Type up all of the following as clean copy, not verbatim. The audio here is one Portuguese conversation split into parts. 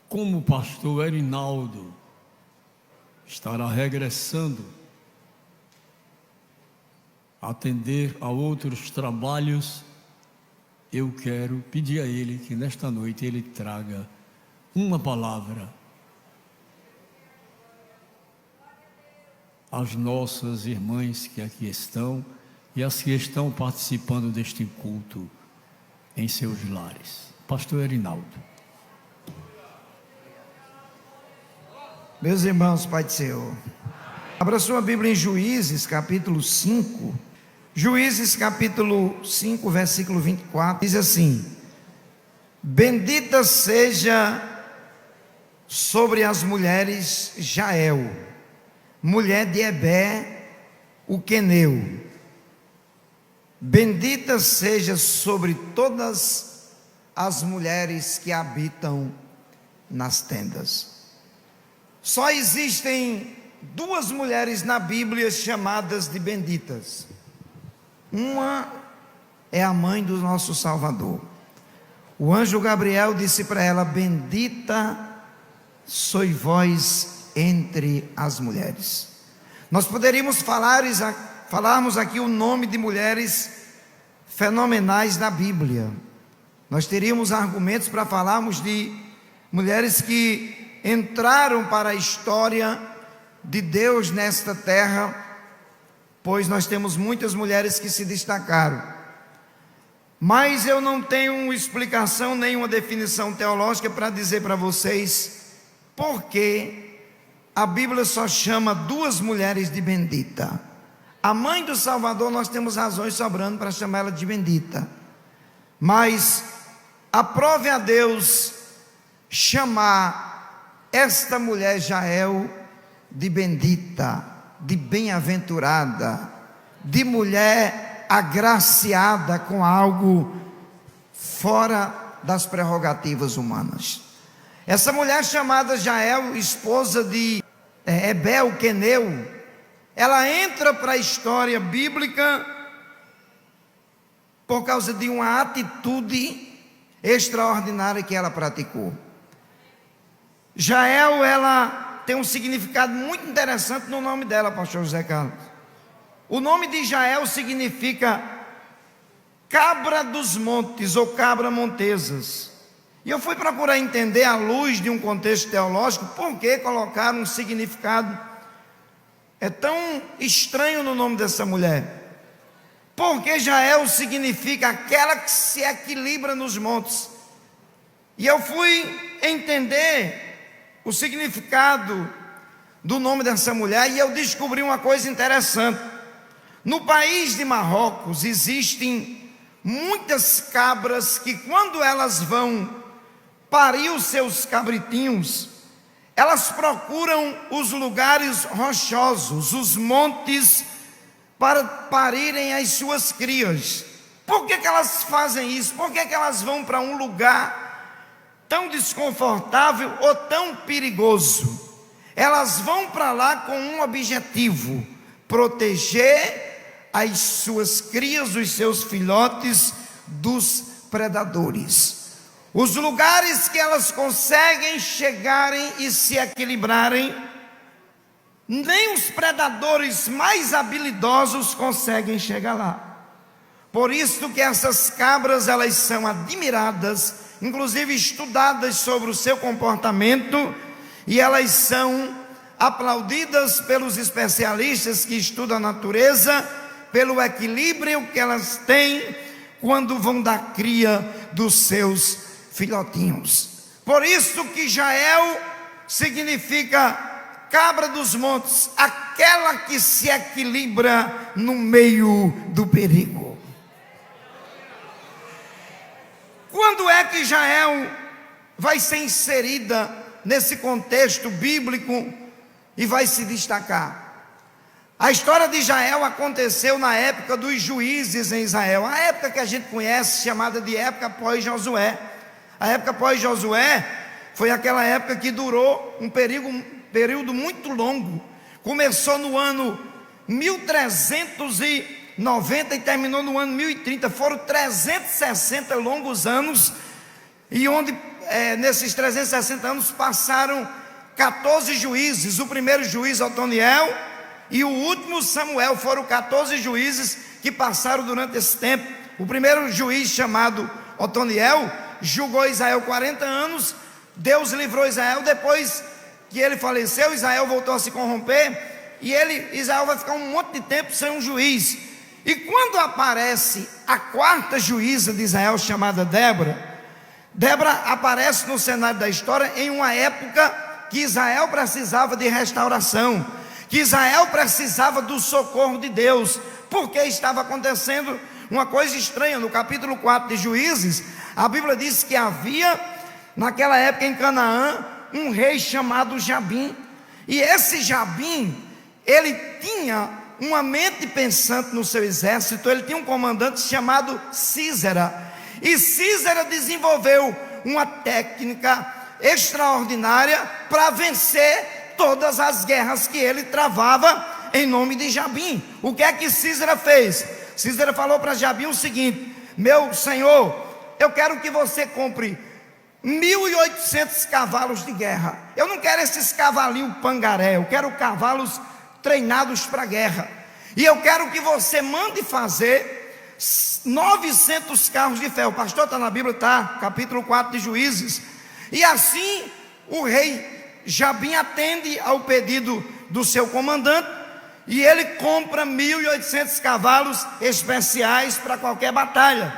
como o pastor Erinaldo estará regressando a atender a outros trabalhos, eu quero pedir a ele que nesta noite ele traga uma palavra às nossas irmãs que aqui estão e as que estão participando deste culto em seus lares. Pastor Erinaldo. Meus irmãos, Pai do Senhor, abra sua Bíblia em Juízes, capítulo 5. Juízes, capítulo 5, versículo 24, diz assim: bendita seja sobre as mulheres Jael, mulher de Ebé, o queneu. Bendita seja sobre todas as mulheres que habitam nas tendas. Só existem duas mulheres na Bíblia chamadas de benditas. Uma é a mãe do nosso Salvador. O anjo Gabriel disse para ela: bendita sois vós entre as mulheres. Nós poderíamos falarmos aqui o nome de mulheres fenomenais na Bíblia. Nós teríamos argumentos para falarmos de mulheres que entraram para a história de Deus nesta terra, pois nós temos muitas mulheres que se destacaram. Mas eu não tenho explicação, nem uma definição teológica para dizer para vocês por que a Bíblia só chama duas mulheres de bendita. A mãe do Salvador nós temos razões sobrando para chamar ela de bendita, mas aprove a Deus chamar esta mulher Jael de bendita, de bem-aventurada, de mulher agraciada com algo fora das prerrogativas humanas. Essa mulher chamada Jael, esposa de Ebé o queneu, ela entra para a história bíblica por causa de uma atitude extraordinária que ela praticou. Jael, ela tem um significado muito interessante no nome dela, pastor José Carlos. O nome de Jael significa cabra dos montes ou cabra montesas. E eu fui procurar entender, à luz de um contexto teológico, por que colocaram um significado tão estranho no nome dessa mulher. Porque Jael significa aquela que se equilibra nos montes. E eu fui entender o significado do nome dessa mulher e eu descobri uma coisa interessante. No país de Marrocos existem muitas cabras que, quando elas vão parir os seus cabritinhos, elas procuram os lugares rochosos, os montes, para parirem as suas crias. Por que elas fazem isso? Por que elas vão para um lugar tão desconfortável ou tão perigoso? Elas vão para lá com um objetivo: proteger as suas crias, os seus filhotes dos predadores. Os lugares que elas conseguem chegarem e se equilibrarem, nem os predadores mais habilidosos conseguem chegar lá. Por isso que essas cabras, elas são admiradas, inclusive estudadas sobre o seu comportamento, e elas são aplaudidas pelos especialistas que estudam a natureza, pelo equilíbrio que elas têm quando vão dar cria dos seus filhotinhos. Por isso que Jael significa cabra dos montes, aquela que se equilibra no meio do perigo. Quando é que Jael vai ser inserida nesse contexto bíblico e vai se destacar? A história de Jael aconteceu na época dos juízes em Israel, a época que a gente conhece, chamada de época pós-Josué. A época pós-Josué foi aquela época que durou um período muito longo. Começou no ano 1390 e terminou no ano 1030. Foram 360 longos anos, e onde nesses 360 anos passaram 14 juízes. O primeiro juiz, Otoniel, e o último, Samuel. Foram 14 juízes que passaram durante esse tempo. O primeiro juiz, chamado Otoniel, julgou Israel 40 anos. Deus livrou Israel. Depois que ele faleceu, Israel voltou a se corromper, e Israel vai ficar um monte de tempo sem um juiz. E quando aparece a quarta juíza de Israel, chamada Débora aparece no cenário da história em uma época que Israel precisava de restauração, que Israel precisava do socorro de Deus, porque estava acontecendo uma coisa estranha. No capítulo 4 de Juízes, a Bíblia diz que havia, naquela época em Canaã, um rei chamado Jabim. E esse Jabim, ele tinha uma mente pensante no seu exército. Ele tinha um comandante chamado Sísera, e Sísera desenvolveu uma técnica extraordinária para vencer todas as guerras que ele travava em nome de Jabim. O que é que Sísera fez? Sísera falou para Jabim o seguinte: meu senhor, eu quero que você compre 1.800 cavalos de guerra. Eu não quero esses cavalinhos pangaré, eu quero cavalos treinados para a guerra. E eu quero que você mande fazer 900 carros de ferro. Pastor, está na Bíblia, está, capítulo 4 de Juízes. E assim o rei Jabim atende ao pedido do seu comandante, e ele compra 1.800 cavalos especiais para qualquer batalha,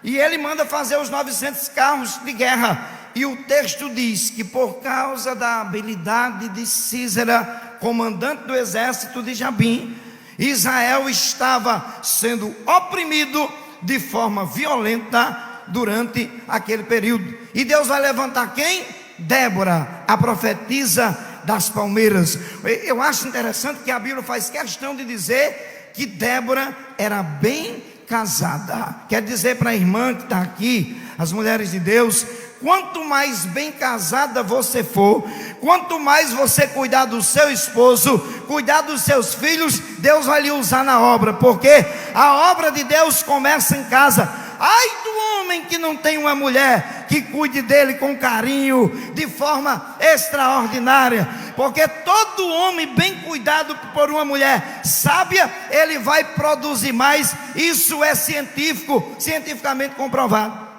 e ele manda fazer os 900 carros de guerra. E o texto diz que por causa da habilidade de Sísera, comandante do exército de Jabim, Israel estava sendo oprimido de forma violenta durante aquele período. E Deus vai levantar quem? Débora, a profetisa das palmeiras. Eu acho interessante que a Bíblia faz questão de dizer que Débora era bem casada. Quer dizer para a irmã que está aqui, as mulheres de Deus, quanto mais bem casada você for, quanto mais você cuidar do seu esposo, cuidar dos seus filhos, Deus vai lhe usar na obra, porque a obra de Deus começa em casa. Ai do homem que não tem uma mulher que cuide dele com carinho, de forma extraordinária, porque todo homem bem cuidado por uma mulher sábia, ele vai produzir mais. Isso é cientificamente comprovado.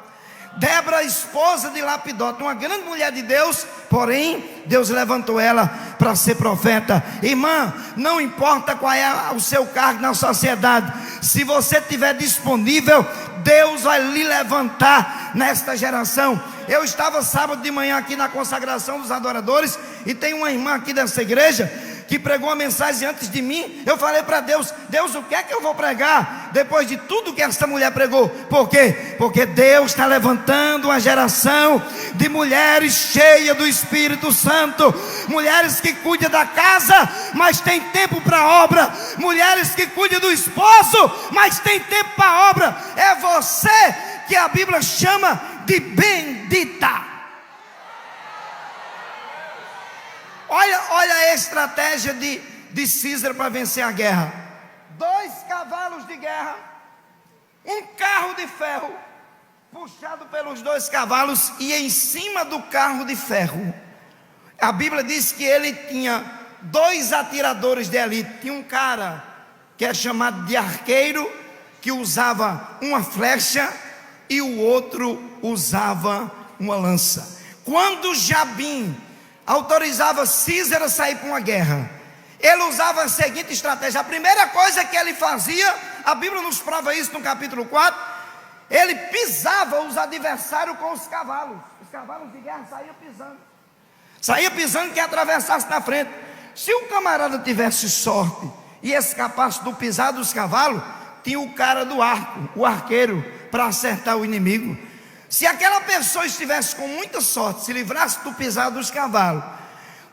Débora, esposa de Lapidote, uma grande mulher de Deus, porém Deus levantou ela para ser profeta. Irmã, não importa qual é o seu cargo na sociedade, se você estiver disponível, Deus vai lhe levantar nesta geração. Eu estava sábado de manhã aqui na consagração dos adoradores, e tem uma irmã aqui dessa igreja que pregou uma mensagem antes de mim. Eu falei para Deus: Deus, o que é que eu vou pregar depois de tudo que essa mulher pregou? Por quê? Porque Deus está levantando uma geração de mulheres cheias do Espírito Santo, mulheres que cuidam da casa, mas tem tempo para a obra, mulheres que cuidam do esposo, mas tem tempo para a obra. É você que a Bíblia chama de bendita. Olha a estratégia de Sísera para vencer a guerra: 2 cavalos de guerra, um carro de ferro puxado pelos 2 cavalos, e em cima do carro de ferro, a Bíblia diz que ele tinha 2 atiradores de elite. Tinha um cara que é chamado de arqueiro, que usava uma flecha, e o outro usava uma lança. Quando Jabim autorizava Sísera a sair para uma guerra, ele usava a seguinte estratégia. A primeira coisa que ele fazia, a Bíblia nos prova isso no capítulo 4, ele pisava os adversários com os cavalos. Os cavalos de guerra saía pisando que atravessasse na frente. Se o camarada tivesse sorte e escapasse do pisar dos cavalos, tinha o cara do arco, o arqueiro, para acertar o inimigo. Se aquela pessoa estivesse com muita sorte, se livrasse do pisar dos cavalos,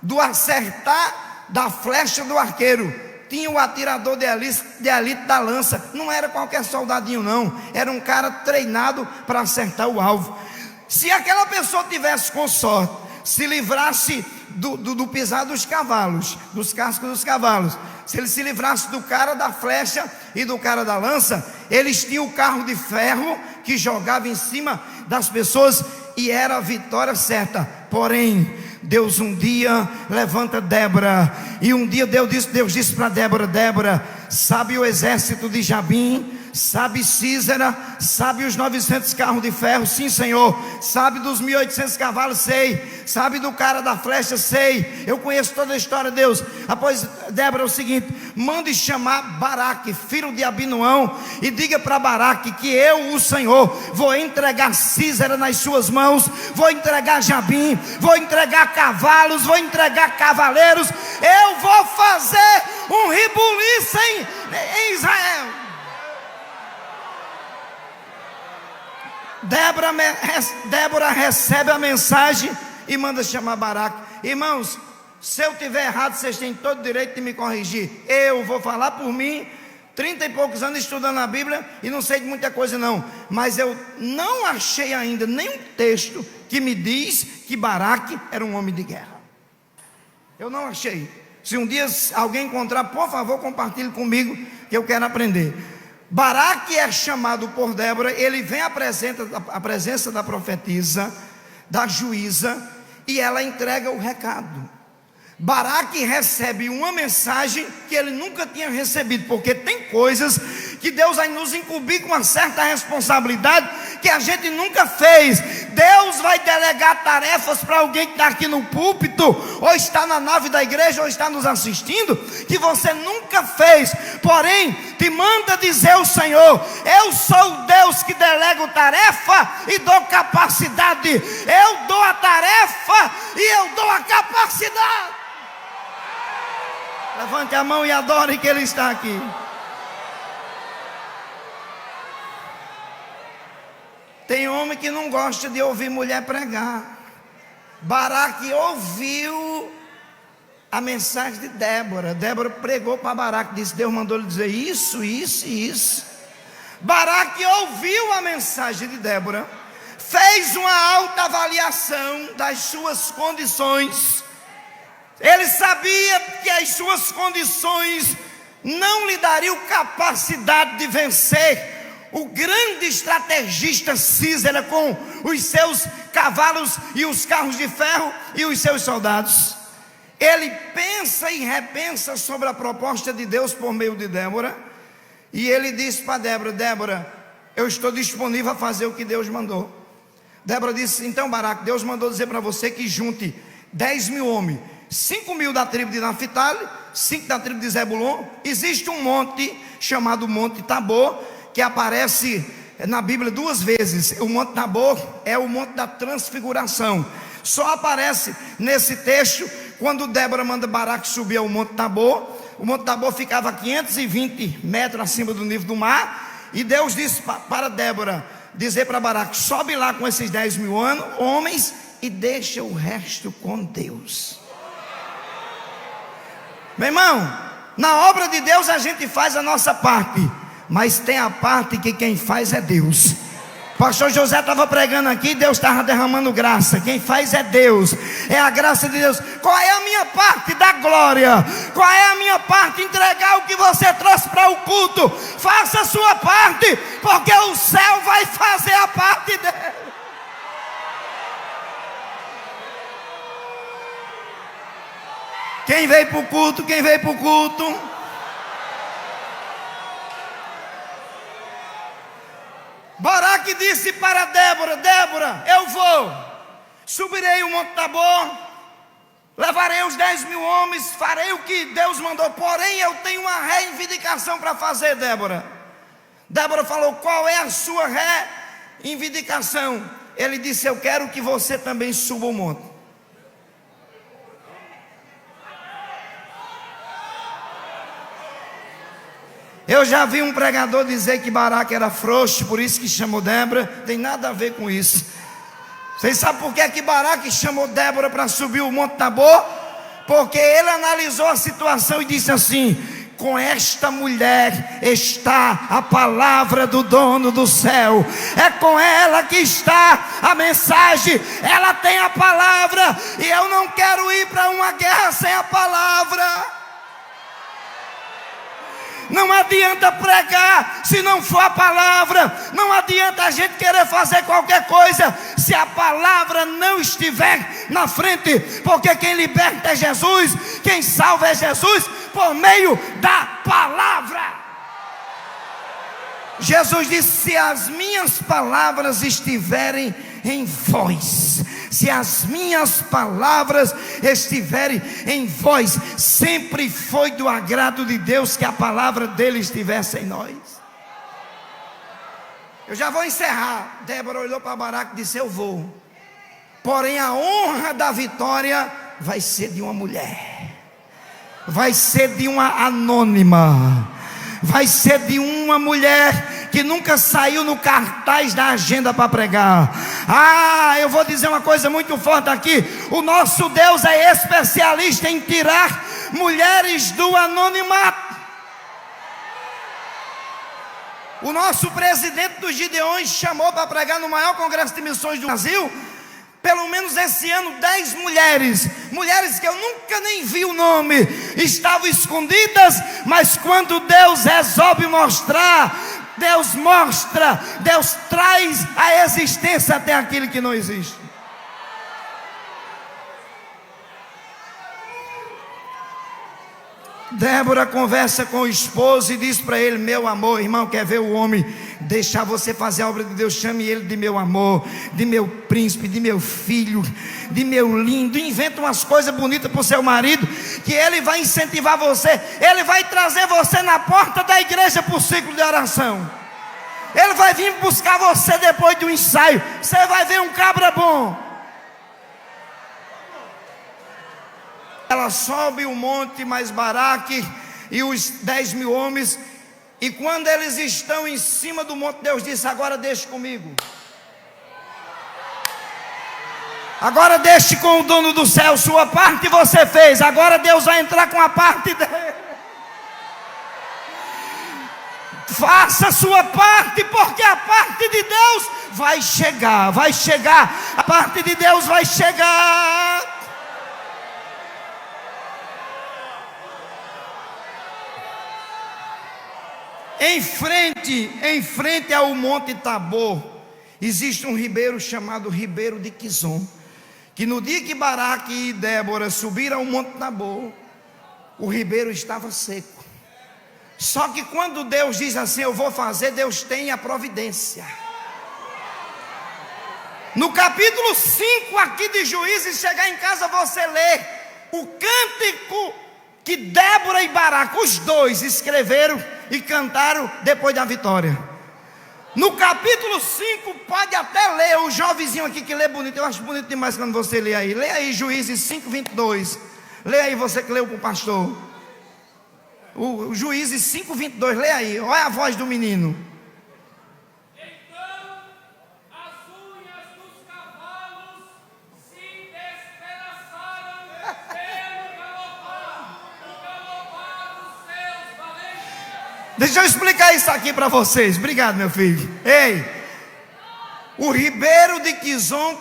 do acertar da flecha do arqueiro, tinha o atirador de elite da lança. Não era qualquer soldadinho não, era um cara treinado para acertar o alvo. Se aquela pessoa tivesse com sorte, se livrasse do pisar dos cavalos, dos cascos dos cavalos, se ele se livrasse do cara da flecha e do cara da lança, eles tinham o carro de ferro que jogava em cima das pessoas, e era a vitória certa. Porém, Deus um dia levanta Débora, e um dia Deus disse para Débora: Débora, sabe o exército de Jabim? Sabe Císera? Sabe os 900 carros de ferro? Sim, Senhor. Sabe dos 1.800 cavalos? Sei. Sabe do cara da flecha? Sei. Eu conheço toda a história, Deus. Após Débora, é o seguinte: mande chamar Baraque, filho de Abinoão, e diga para Baraque que eu, o Senhor, vou entregar Císera nas suas mãos, vou entregar Jabim, vou entregar cavalos, vou entregar cavaleiros. Eu vou fazer um rebuliço em Israel. Débora recebe a mensagem e manda chamar Baraque. Irmãos, se eu tiver errado, vocês têm todo o direito de me corrigir. Eu vou falar por mim, 30 e poucos anos estudando a Bíblia, e não sei de muita coisa não, mas eu não achei ainda nenhum texto que me diz que Baraque era um homem de guerra. Eu não achei. Se um dia alguém encontrar, por favor, compartilhe comigo, que eu quero aprender. Baraque é chamado por Débora, ele vem à presença da profetisa, da juíza, e ela entrega o recado. Baraque recebe uma mensagem que ele nunca tinha recebido, porque tem coisas que Deus vai nos incumbir com uma certa responsabilidade que a gente nunca fez. Deus vai delegar tarefas para alguém que está aqui no púlpito, ou está na nave da igreja, ou está nos assistindo, que você nunca fez. Porém, te manda dizer o Senhor: eu sou o Deus que delego tarefa e dou capacidade. Eu dou a tarefa e eu dou a capacidade. Levante a mão e adore que Ele está aqui. Tem homem que não gosta de ouvir mulher pregar. Baraque ouviu a mensagem de Débora. Débora pregou para Baraque, disse: Deus mandou lhe dizer isso, isso e isso. Baraque ouviu a mensagem de Débora, fez uma alta avaliação das suas condições. Ele sabia que as suas condições não lhe dariam capacidade de vencer o grande estrategista Císera com os seus cavalos e os carros de ferro e os seus soldados. Ele pensa e repensa sobre a proposta de Deus por meio de Débora, e ele disse para Débora: Débora, eu estou disponível a fazer o que Deus mandou. Débora disse: então, Baraque, Deus mandou dizer para você que junte 10.000 homens, 5.000 da tribo de Naphtali, 5 da tribo de Zebulon. Existe um monte chamado Monte Tabor, que aparece na Bíblia 2 vezes. O Monte Tabor é o Monte da Transfiguração. Só aparece nesse texto quando Débora manda Baraque subir ao Monte Tabor. O Monte Tabor ficava a 520 metros acima do nível do mar, e Deus disse para Débora dizer para Baraque: sobe lá com esses 10.000 homens e deixa o resto com Deus. Meu irmão, na obra de Deus a gente faz a nossa parte, mas tem a parte que quem faz é Deus. Pastor José estava pregando aqui, Deus estava derramando graça. Quem faz é Deus, é a graça de Deus. Qual é a minha parte da glória? Qual é a minha parte? Entregar o que você trouxe para o culto. Faça a sua parte, porque o céu vai fazer a parte dele. Quem veio para o culto? Quem veio para o culto? Baraque disse para Débora: Débora, eu vou, subirei o Monte Tabor, levarei os 10.000 homens, farei o que Deus mandou, porém eu tenho uma reivindicação para fazer, Débora. Débora falou: qual é a sua reivindicação? Ele disse: eu quero que você também suba o monte. Eu já vi um pregador dizer que Baraque era frouxo, por isso que chamou Débora. Tem nada a ver com isso. Vocês sabem por que Baraque chamou Débora para subir o Monte Tabor? Porque ele analisou a situação e disse assim: com esta mulher está a palavra do dono do céu, é com ela que está a mensagem, ela tem a palavra, e eu não quero ir para uma guerra sem a palavra. Não adianta pregar se não for a palavra. Não adianta a gente querer fazer qualquer coisa se a palavra não estiver na frente. Porque quem liberta é Jesus, quem salva é Jesus por meio da palavra. Jesus disse: se as minhas palavras estiverem em vós, se as minhas palavras estiverem em vós, sempre foi do agrado de Deus que a palavra dele estivesse em nós. Eu já vou encerrar. Débora olhou para Baraque e disse: eu vou, porém a honra da vitória vai ser de uma mulher, vai ser de uma anônima, vai ser de uma mulher que nunca saiu no cartaz da agenda para pregar. Eu vou dizer uma coisa muito forte aqui: o nosso Deus é especialista em tirar mulheres do anonimato. O nosso presidente dos Gideões chamou para pregar no maior congresso de missões do Brasil, pelo menos esse ano, 10 mulheres que eu nunca nem vi o nome, estavam escondidas, mas quando Deus resolve mostrar, Deus mostra, Deus traz a existência até aquilo que não existe. Débora conversa com o esposo e diz para ele: meu amor, irmão, quer ver o homem deixar você fazer a obra de Deus? Chame ele de meu amor, de meu príncipe, de meu filho, de meu lindo. Inventa umas coisas bonitas para o seu marido, que ele vai incentivar você. Ele vai trazer você na porta da igreja para o ciclo de oração. Ele vai vir buscar você depois do ensaio. Você vai ver um cabra bom. Ela sobe o monte, mais Baraque e os 10 mil homens. E quando eles estão em cima do monte, Deus disse: agora deixe comigo. Agora deixe com o dono do céu. Sua parte você fez, agora Deus vai entrar com a parte dele. Faça a sua parte, porque a parte de Deus vai chegar. Vai chegar, a parte de Deus vai chegar. Em frente ao Monte Tabor, existe um ribeiro chamado Ribeiro de Quizon, que no dia que Baraque e Débora subiram ao Monte Tabor, o ribeiro estava seco. Só que quando Deus diz assim: eu vou fazer, Deus tem a providência. No capítulo 5 aqui de Juízes, chegar em casa você lê o cântico que Débora e Baraque, os dois, escreveram e cantaram depois da vitória. No capítulo 5, pode até ler, o jovenzinho aqui que lê bonito, eu acho bonito demais quando você lê aí. Lê aí Juízes 5, 22. Lê aí, você que leu para o pastor. O Juízes 5, 22, lê aí, olha a voz do menino. Deixa eu explicar isso aqui para vocês. Obrigado, meu filho. Ei, o ribeiro de Quizon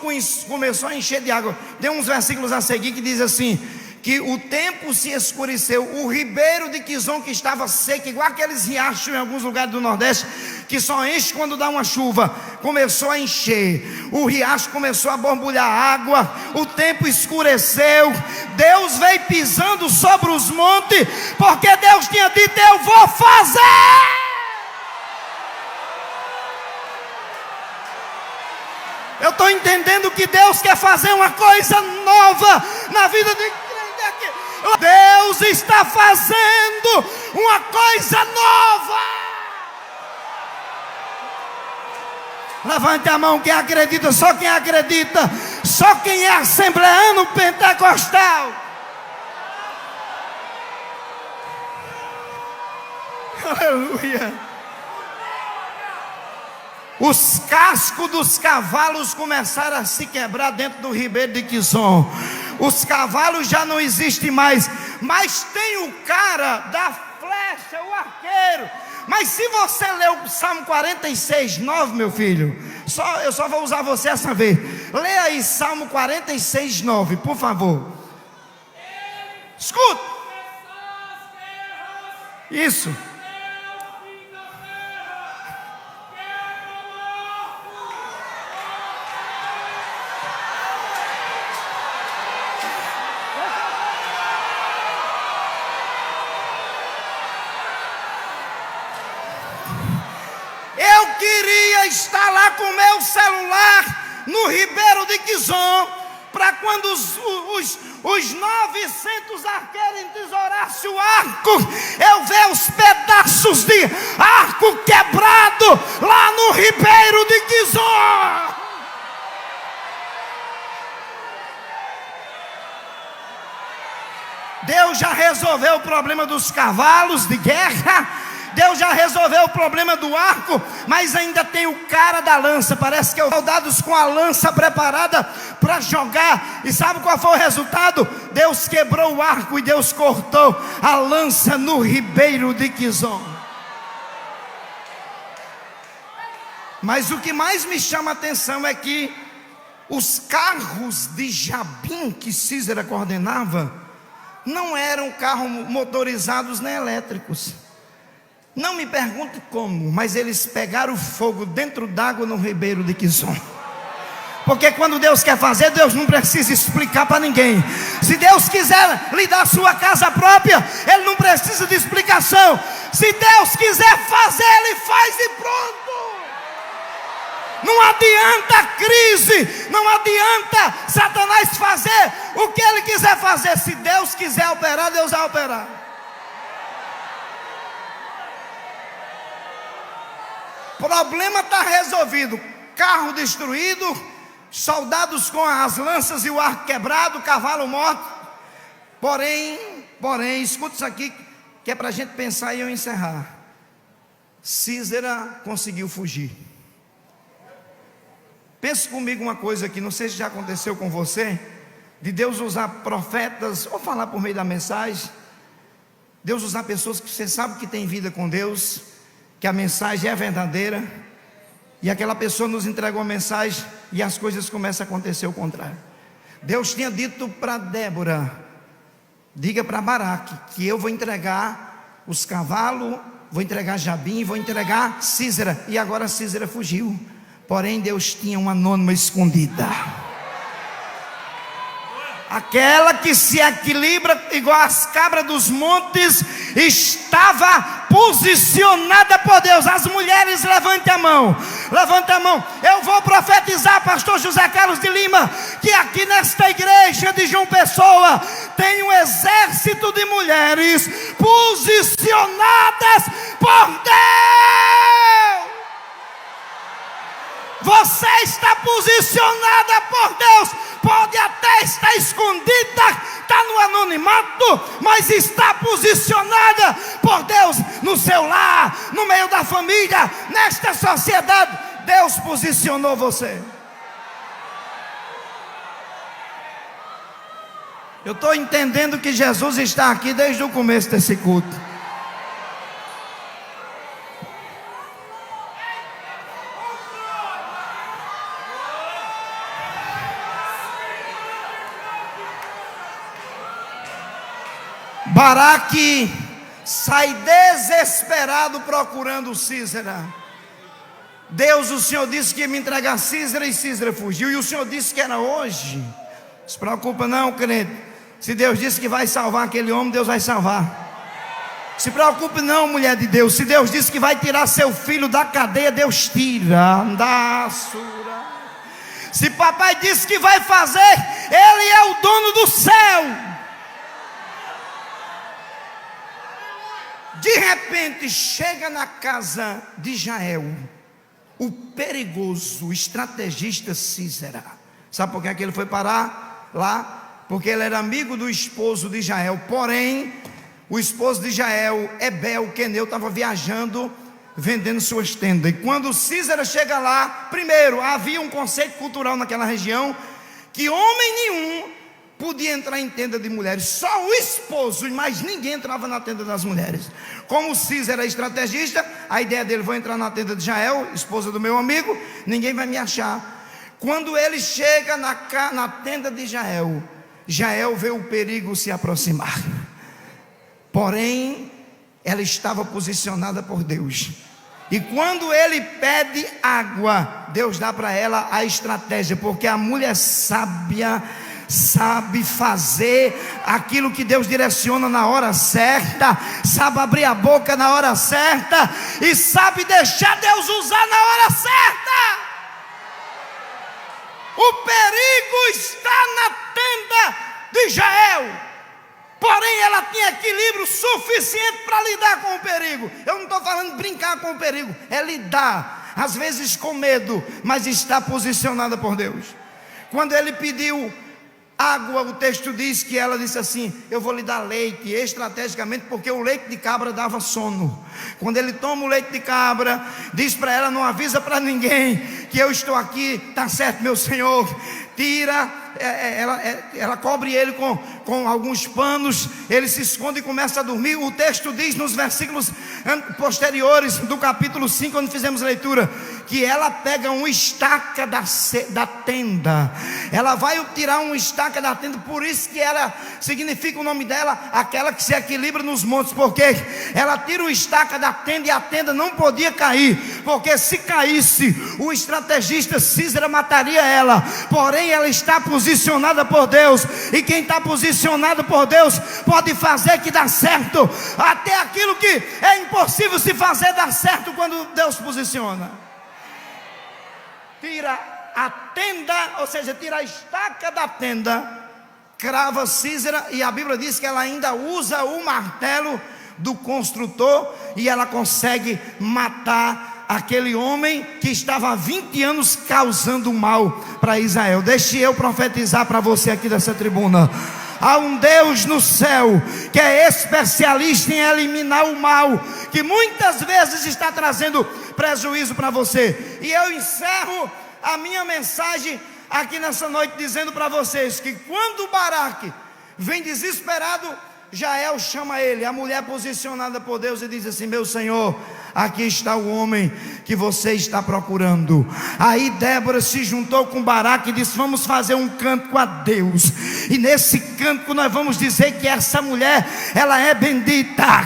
começou a encher de água. Tem uns versículos a seguir que diz assim: que o tempo se escureceu. O ribeiro de Quizon, que estava seco, igual aqueles riachos em alguns lugares do Nordeste, que só enche quando dá uma chuva, começou a encher. O riacho começou a borbulhar água. O tempo escureceu. Deus veio pisando sobre os montes, porque Deus tinha dito: eu vou fazer. Eu estou entendendo que Deus quer fazer uma coisa nova na vida de Deus está fazendo uma coisa nova. Levante a mão quem acredita, só quem acredita, só quem é assembleano pentecostal. Aleluia. Os cascos dos cavalos começaram a se quebrar dentro do ribeiro de Quizon. Os cavalos já não existem mais, mas tem o cara da flecha, o arqueiro. Mas se você ler o Salmo 46, 9, meu filho, eu só vou usar você essa vez. Lê aí Salmo 46, 9, por favor. Escuta. Isso. instalar com o meu celular no Ribeiro de Quizon, para quando os 900 arqueiros entesourassem o arco, eu ver os pedaços de arco quebrado lá no Ribeiro de Quizon. Deus já resolveu o problema dos cavalos de guerra, Deus já resolveu o problema do arco, mas ainda tem o cara da lança. Parece que os soldados com a lança preparada para jogar. E sabe qual foi o resultado? Deus quebrou o arco e Deus cortou a lança no Ribeiro de Quizon. Mas o que mais me chama a atenção é que os carros de Jabim que Sísera coordenava não eram carros motorizados nem elétricos. Não me pergunte como, mas eles pegaram fogo dentro d'água no Ribeiro de Quizon. Porque quando Deus quer fazer, Deus não precisa explicar para ninguém. Se Deus quiser lhe dar sua casa própria, Ele não precisa de explicação. Se Deus quiser fazer, Ele faz e pronto. Não adianta crise, não adianta Satanás fazer o que ele quiser fazer. Se Deus quiser operar, Deus vai operar. Problema está resolvido. Carro destruído, soldados com as lanças e o arco quebrado, cavalo morto. Porém, escuta isso aqui, que é para a gente pensar e eu encerrar. Sísera conseguiu fugir. Pense comigo uma coisa aqui, não sei se já aconteceu com você, de Deus usar profetas, ou falar por meio da mensagem, Deus usar pessoas que você sabe que tem vida com Deus, que a mensagem é verdadeira, e aquela pessoa nos entregou a mensagem, e as coisas começam a acontecer o contrário. Deus tinha dito para Débora, diga para Baraque, que eu vou entregar os cavalos, vou entregar Jabim, vou entregar Sísera, e agora Sísera fugiu. Porém Deus tinha uma anônima escondida, aquela que se equilibra igual as cabras dos montes, estava posicionada por Deus. As mulheres, levante a mão. Eu vou profetizar, pastor José Carlos de Lima, que aqui nesta igreja de João Pessoa tem um exército de mulheres posicionadas por Deus. Você está posicionada por Deus. Pode até estar escondida, está no anonimato, mas está posicionada por Deus no seu lar, no meio da família, nesta sociedade. Deus posicionou você. Eu estou entendendo que Jesus está aqui desde o começo desse culto. Baraque sai desesperado procurando Sísera. Deus, o Senhor disse que ia me entregar Sísera, e Sísera fugiu. E o Senhor disse que era hoje. Não se preocupa não, crente. Se Deus disse que vai salvar aquele homem, Deus vai salvar. Se preocupe não, mulher de Deus. Se Deus disse que vai tirar seu filho da cadeia, Deus tira. Se papai disse que vai fazer, Ele é o dono do céu. De repente chega na casa de Jael o perigoso, o estrategista Sísera. Sabe por que ele foi parar lá? Porque ele era amigo do esposo de Jael. Porém, o esposo de Jael, Ebel, o queneu, estava viajando, vendendo suas tendas. E quando Sísera chega lá, primeiro, havia um conceito cultural naquela região, que homem nenhum podia entrar em tenda de mulheres, só o esposo, e mais ninguém entrava na tenda das mulheres. Como Sísera era estrategista, a ideia dele: vou entrar na tenda de Jael, esposa do meu amigo, ninguém vai me achar. Quando ele chega na tenda de Jael, Jael vê o perigo se aproximar. Porém, ela estava posicionada por Deus. E quando ele pede água, Deus dá para ela a estratégia, porque a mulher sábia sabe fazer aquilo que Deus direciona na hora certa, sabe abrir a boca na hora certa e sabe deixar Deus usar na hora certa. O perigo está na tenda de Jael, porém ela tinha equilíbrio suficiente para lidar com o perigo. Eu não estou falando brincar com o perigo, é lidar, às vezes com medo, mas está posicionada por Deus. Quando ele pediu água, o texto diz que ela disse assim: eu vou lhe dar leite, estrategicamente, porque o leite de cabra dava sono. Quando ele toma o leite de cabra, diz para ela: não avisa para ninguém que eu estou aqui, está certo, meu senhor. Tira, ela cobre ele com alguns panos, ele se esconde e começa a dormir. O texto diz nos versículos posteriores do capítulo 5, quando fizemos a leitura, que ela pega uma estaca da tenda. Ela vai tirar uma estaca da tenda, por isso que ela significa o nome dela, aquela que se equilibra nos montes, porque ela tira uma estaca da tenda e a tenda não podia cair, porque se caísse, o estrategista Císera mataria ela. Porém ela está posicionada por Deus, e quem está posicionado por Deus pode fazer que dá certo, até aquilo que é impossível se fazer dá certo quando Deus posiciona. Tira a tenda, ou seja, tira a estaca da tenda, crava Císera, e a Bíblia diz que ela ainda usa o martelo do construtor, e ela consegue matar aquele homem que estava há 20 anos causando mal para Israel. Deixe eu profetizar para você aqui dessa tribuna: há um Deus no céu que é especialista em eliminar o mal, que muitas vezes está trazendo prejuízo para você. E eu encerro a minha mensagem aqui nessa noite dizendo para vocês que quando Baraque vem desesperado, Jael chama ele, a mulher posicionada por Deus, e diz assim: meu senhor, aqui está o homem que você está procurando. Aí Débora se juntou com Baraque e disse: vamos fazer um cântico a Deus, e nesse cântico nós vamos dizer que essa mulher, ela é bendita.